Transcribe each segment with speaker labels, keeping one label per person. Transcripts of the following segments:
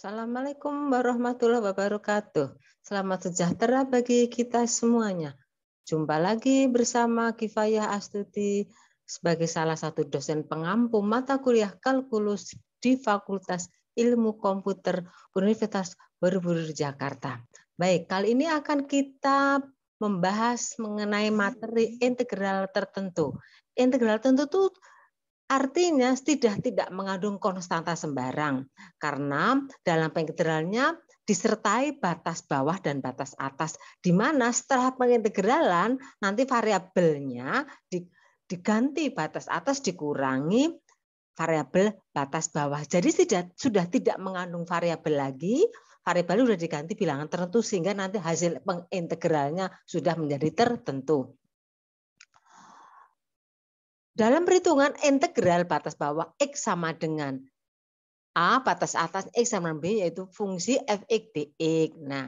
Speaker 1: Assalamualaikum warahmatullahi wabarakatuh. Selamat sejahtera bagi kita semuanya. Jumpa lagi bersama Kifayah Astuti sebagai salah satu dosen pengampu mata kuliah kalkulus di Fakultas Ilmu Komputer Universitas Borobudur Jakarta. Baik, kali ini akan kita membahas mengenai materi integral tertentu. Integral tertentu itu artinya tidak mengandung konstanta sembarang, karena dalam pengintegralnya disertai batas bawah dan batas atas, di mana setelah pengintegralan nanti variabelnya diganti batas atas dikurangi variabel batas bawah. Jadi sudah tidak mengandung variabel lagi, variabel sudah diganti bilangan tertentu sehingga nanti hasil pengintegralnya sudah menjadi tertentu. Dalam perhitungan integral batas bawah X sama dengan A, batas atas X sama dengan B, yaitu fungsi fx dx. Nah,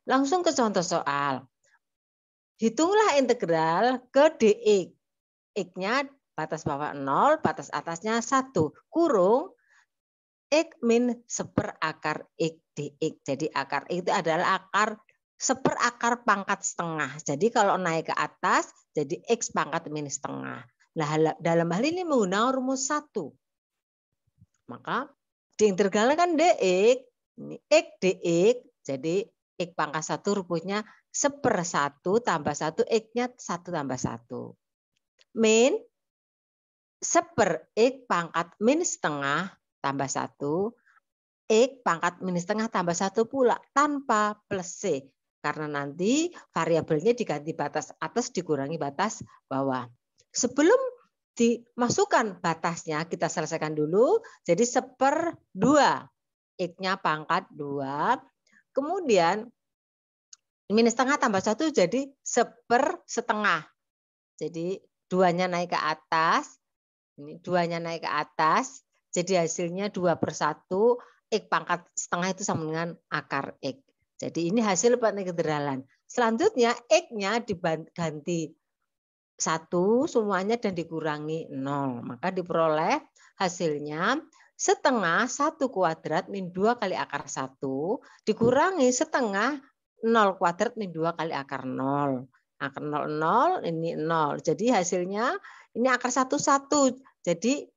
Speaker 1: langsung ke contoh soal. Hitunglah integral ke dx. X-nya batas bawah 0, batas atasnya 1, kurung X min seperakar X dx. Jadi akar X itu adalah akar seperakar pangkat setengah. Jadi kalau naik ke atas, jadi X pangkat min setengah. Nah, dalam hal ini menggunakan rumus 1. Maka diintegralnya kan dx, ini x dx, jadi x pangkat 1 rumusnya 1/1 tambah 1, x-nya 1 tambah 1. Min 1/x pangkat min setengah tambah 1, x pangkat min setengah tambah 1 pula tanpa plus c. Karena nanti variabelnya diganti batas atas dikurangi batas bawah. Sebelum dimasukkan batasnya, kita selesaikan dulu. Jadi 1/2. X-nya pangkat 2. Kemudian min setengah tambah 1 jadi 1/2. Jadi 2-nya naik ke atas. Ini 2-nya naik ke atas. Jadi hasilnya 2/1. X pangkat setengah itu sama dengan akar X. Jadi ini hasil pengintegralan. Selanjutnya X-nya diganti 1 semuanya dan dikurangi 0. Maka diperoleh hasilnya setengah 1 kuadrat min 2 kali akar 1 dikurangi setengah 0 kuadrat min 2 kali akar 0. Akar 0, 0, ini 0. Jadi hasilnya ini akar 1, 1. Jadi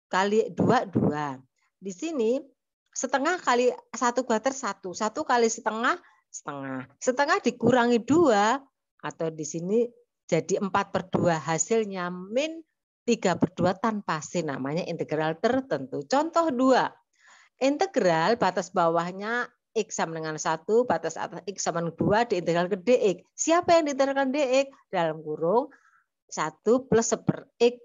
Speaker 1: kali 2, 2. Di sini setengah kali 1 kuadrat 1. 1 kali setengah, setengah. Setengah dikurangi 2 atau di sini jadi 4/2, hasilnya min 3/2 tanpa C, namanya integral tertentu. Contoh 2, integral batas bawahnya X sama dengan 1, batas atas X sama dengan 2, diintegral ke dx. Siapa yang diintegralkan dx? Dalam kurung 1 plus 1/x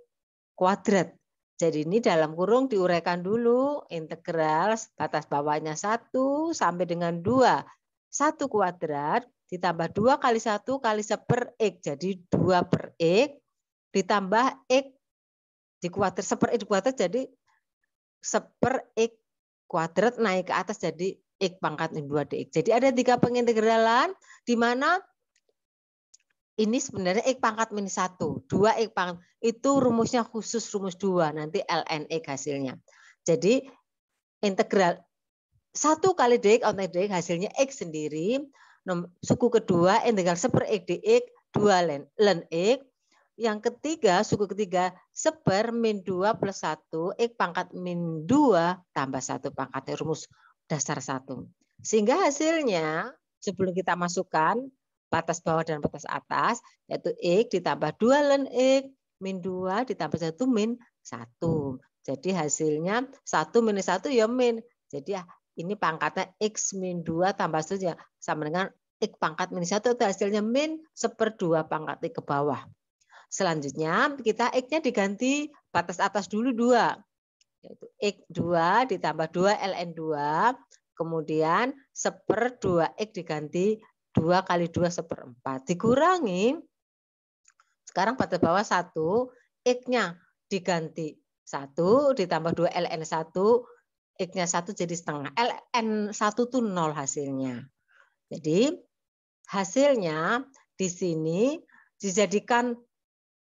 Speaker 1: kuadrat. Jadi ini dalam kurung diuraikan dulu, integral batas bawahnya 1 sampai dengan 2. 1 kuadrat ditambah 2 kali 1 kali 1/x, jadi 2/x, ditambah x di kuadrat, 1/x di kuadrat jadi 1/x kuadrat naik ke atas jadi x pangkat min 2 dx. Jadi ada 3 pengintegralan di mana ini sebenarnya x pangkat min 1, 2x pangkat, itu rumusnya khusus rumus 2, nanti ln x hasilnya. Jadi integral 1 kali dx on dx hasilnya x sendiri. Suku kedua integral 1/x dx 2 ln x. Yang ketiga, suku ketiga 1 min 2 plus 1 x pangkat min 2 tambah 1 pangkat rumus dasar 1. Sehingga hasilnya sebelum kita masukkan batas bawah dan batas atas, yaitu x ditambah 2 ln x min 2 ditambah 1 min 1. Jadi hasilnya 1 minus 1 ya min. Jadi ini pangkatnya X min 2 tambah 1 ya sama dengan X pangkat min 1 itu hasilnya min 1/2 pangkat X ke bawah. Selanjutnya kita X-nya diganti batas atas dulu 2. Yaitu X2 ditambah 2 ln 2. Kemudian 1/2X diganti 2 kali 2 1/4. Dikurangi, sekarang batas bawah 1, X-nya diganti 1 ditambah 2 ln 1. X-nya 1 jadi setengah. ln 1 itu 0 hasilnya. Jadi hasilnya di sini dijadikan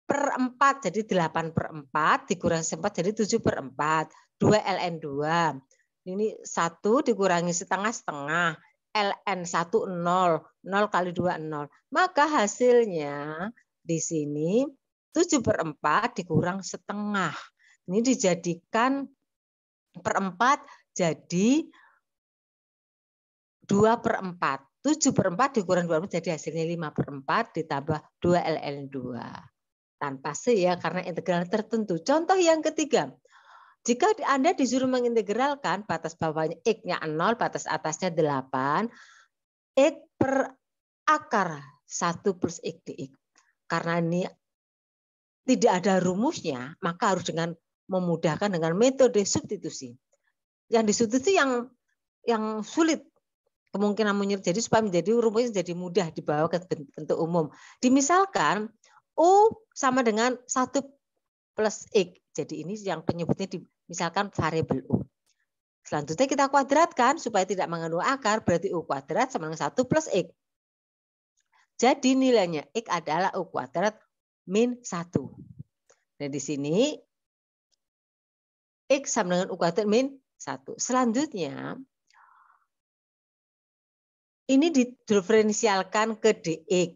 Speaker 1: per 4, jadi 8/4, dikurangi 4 jadi 7/4. 2 ln 2. Ini 1 dikurangi setengah-setengah. ln 1 0. 0 kali 2 0. Maka hasilnya di sini 7/4 dikurang setengah. Ini dijadikan per 4 jadi 2/4. 7/4 dikurang 2/4 jadi hasilnya 5/4 ditambah 2 ln 2. Tanpa C ya, karena integral tertentu. Contoh yang ketiga. Jika Anda disuruh mengintegralkan batas bawahnya X-nya 0, batas atasnya 8, X per akar 1 plus X dx. Karena ini tidak ada rumusnya, maka harus dengan memudahkan dengan metode substitusi. Yang disubstitusi yang sulit kemungkinan menyulit, jadi supaya menjadi rumusnya jadi mudah dibawa ke bentuk umum. Dimisalkan U sama dengan 1 plus X. Jadi ini yang penyebutnya misalkan variabel U. Selanjutnya kita kuadratkan supaya tidak mengandung akar, berarti U kuadrat sama dengan 1 plus X. Jadi nilainya X adalah U kuadrat min 1. Nah di sini X sama dengan U kuadrat min 1. Selanjutnya ini didiferensialkan ke dx.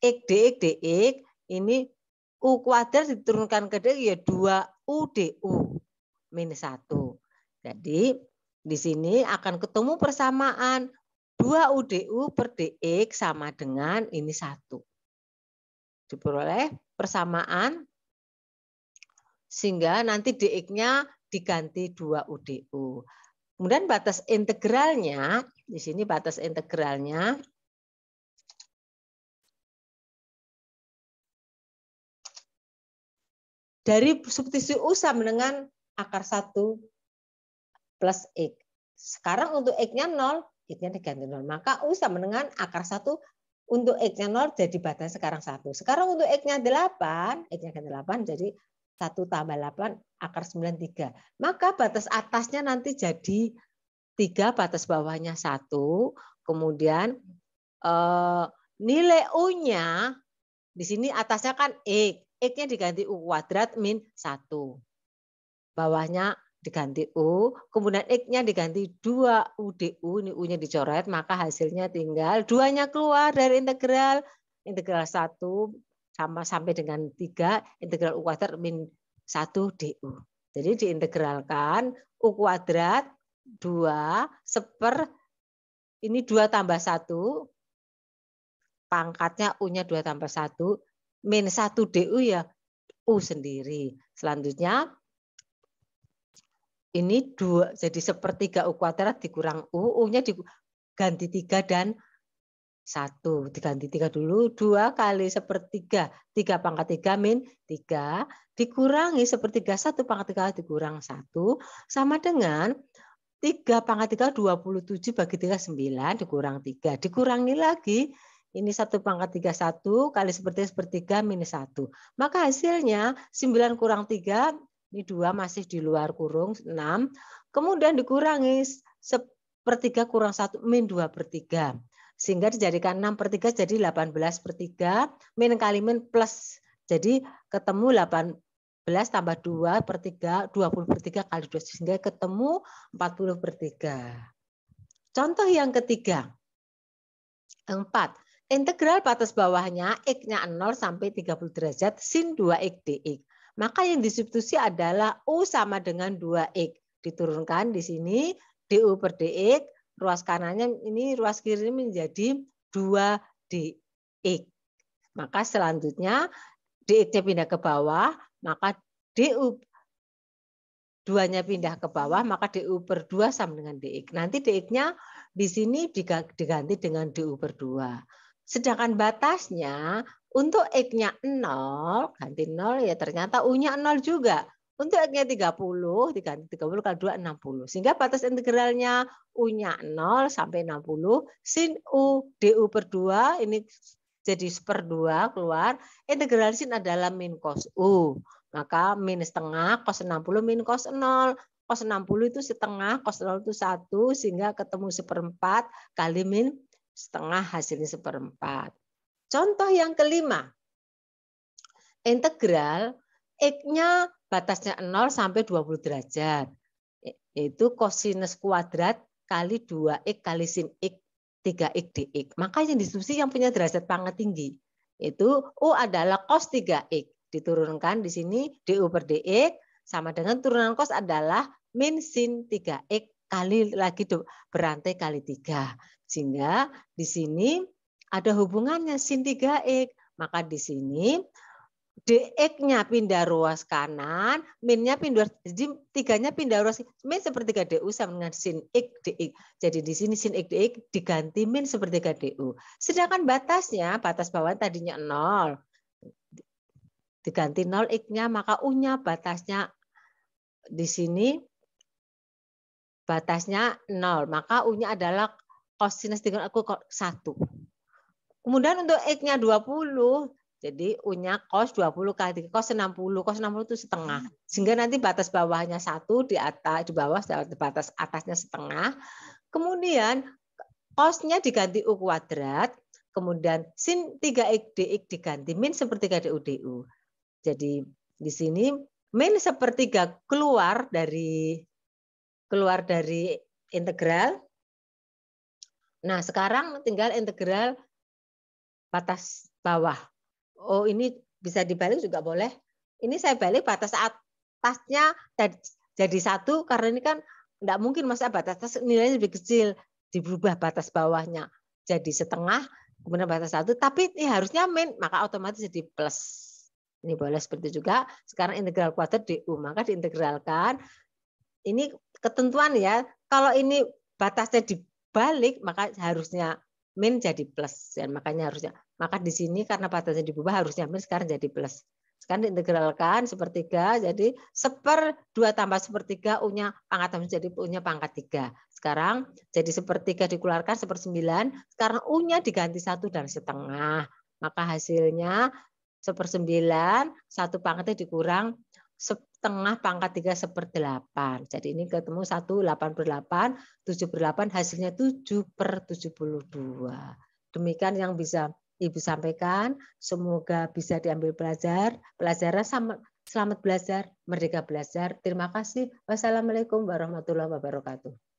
Speaker 1: X dx dx ini U kuadrat diturunkan ke dx ya 2U du min 1. Jadi di sini akan ketemu persamaan 2U du per dx sama dengan ini 1. Diperoleh persamaan sehingga nanti dx-nya diganti 2U du. Kemudian batas integralnya, di sini batas integralnya dari substitusi U sama dengan akar 1 plus X. Sekarang untuk X-nya 0, X-nya diganti 0. Maka U sama dengan akar 1 untuk X-nya 0 jadi batas sekarang 1. Sekarang untuk X-nya 8, X-nya 8 jadi 1 tambah 8 akar 93. Maka batas atasnya nanti jadi 3, batas bawahnya 1. Kemudian nilai U-nya di sini atasnya kan X. X-nya diganti U kuadrat min 1. Bawahnya diganti U, kemudian X-nya diganti 2U du, ini U-nya dicoret, maka hasilnya tinggal 2-nya keluar dari integral. Integral 1 sama sampai dengan 3, integral U kuadrat min 1 du. Jadi diintegralkan U kuadrat 2 seper, ini 2 tambah 1, pangkatnya U-nya 2 tambah 1, min 1 du ya U sendiri. Selanjutnya ini 2 jadi sepertiga U kuadrat dikurang U, U-nya diganti 3 dan 1. Diganti 3 dulu, 2 kali sepertiga, 3 pangkat 3 min 3, dikurangi sepertiga 1 pangkat 3 dikurang 1, sama dengan 3 pangkat 3, 27 bagi 3, 9, dikurang 3. Dikurangi lagi, ini 1 pangkat 3, 1, kali sepertiga minus 1. Maka hasilnya 9 kurang 3, ini 2 masih di luar kurung, 6. Kemudian dikurangi sepertiga kurang 1, min 2/3. Sehingga dijadikan 6/3 jadi 18/3, min kali min plus. Jadi ketemu 18 tambah 2/3, 20/3 kali 2, sehingga ketemu 40/3. Contoh yang ketiga. 4. Integral batas bawahnya X-nya 0 sampai 30 derajat sin 2X dx. Maka yang disubstitusi adalah U sama dengan 2X. Diturunkan di sini du per dx, ruas kanannya ini ruas kiri menjadi 2 dx. Maka selanjutnya dx-nya pindah ke bawah, maka du 2-nya pindah ke bawah, maka du per 2 sama dengan dx. Nanti dx-nya di sini diganti dengan du per 2. Sedangkan batasnya untuk X-nya 0, ganti 0 ya ternyata U-nya 0 juga. Untuk X-nya 30, diganti 30 kali 2, 60. Sehingga batas integralnya U-nya 0 sampai 60, sin U du per 2, ini jadi per 2 keluar. Integral sin adalah min cos U. Maka min setengah, cos 60 min cos 0. Cos 60 itu setengah, cos 0 itu 1, sehingga ketemu 1/4 kali min setengah, hasilnya 1/4. Contoh yang kelima. Integral X-nya batasnya 0 sampai 20 derajat. Itu kosinus kuadrat kali 2x kali sin x 3x dx. Maka yang diskusi yang punya derajat pangkat tinggi. Itu U adalah cos 3x. Diturunkan di sini du per dx sama dengan turunan cos adalah min sin 3x kali lagi berantai kali 3. Sehingga di sini ada hubungannya sin 3x. Maka di sini dx-nya pindah ruas kanan, min-nya pindah, jadi 3-nya pindah ruas, min sepertiga du sama dengan sin x dx. Jadi di sini sin x dx diganti min sepertiga du. Sedangkan batasnya, batas bawah tadinya 0. Diganti 0 x-nya, maka u-nya batasnya di sini batasnya 0. Maka u-nya adalah kosinus dengan aku 1. Kemudian untuk x-nya 20, jadi U-nya cos 20 kali cos 60. Cos 60 itu setengah. Sehingga nanti batas bawahnya 1, di atas di bawah batas atasnya setengah. Kemudian cos-nya diganti U kuadrat, kemudian sin 3x dx diganti min sepertiga du. Jadi di sini min sepertiga keluar dari integral. Nah, sekarang tinggal integral batas bawah. Oh, ini bisa dibalik juga boleh. Ini saya balik batas atasnya jadi 1 karena ini kan enggak mungkin masa batas atas nilainya lebih kecil, diubah batas bawahnya jadi setengah, kemudian batas 1, tapi ini harusnya min, maka otomatis jadi plus. Ini boleh seperti juga. Sekarang integral kuadrat du, maka diintegralkan. Ini ketentuan ya. Kalau ini batasnya dibalik, maka harusnya min jadi plus. Dan makanya harusnya. Maka di sini karena batasnya diubah harusnya min sekarang jadi plus. Sekarang diintegralkan sepertiga, jadi 1/2 tambah sepertiga U-nya pangkat 6 jadi U-nya pangkat 3. Sekarang jadi sepertiga dikeluarkan 1/9. Sekarang U-nya diganti 1 dan setengah. Maka hasilnya 1/9, 1 pangkatnya dikurang setengah pangkat 3 1/8. Jadi ini ketemu 1, 8/8, 7/8, hasilnya 7/72. Demikian yang bisa Ibu sampaikan. Semoga bisa diambil pelajaran. Selamat belajar, merdeka belajar. Terima kasih. Wassalamualaikum warahmatullahi wabarakatuh.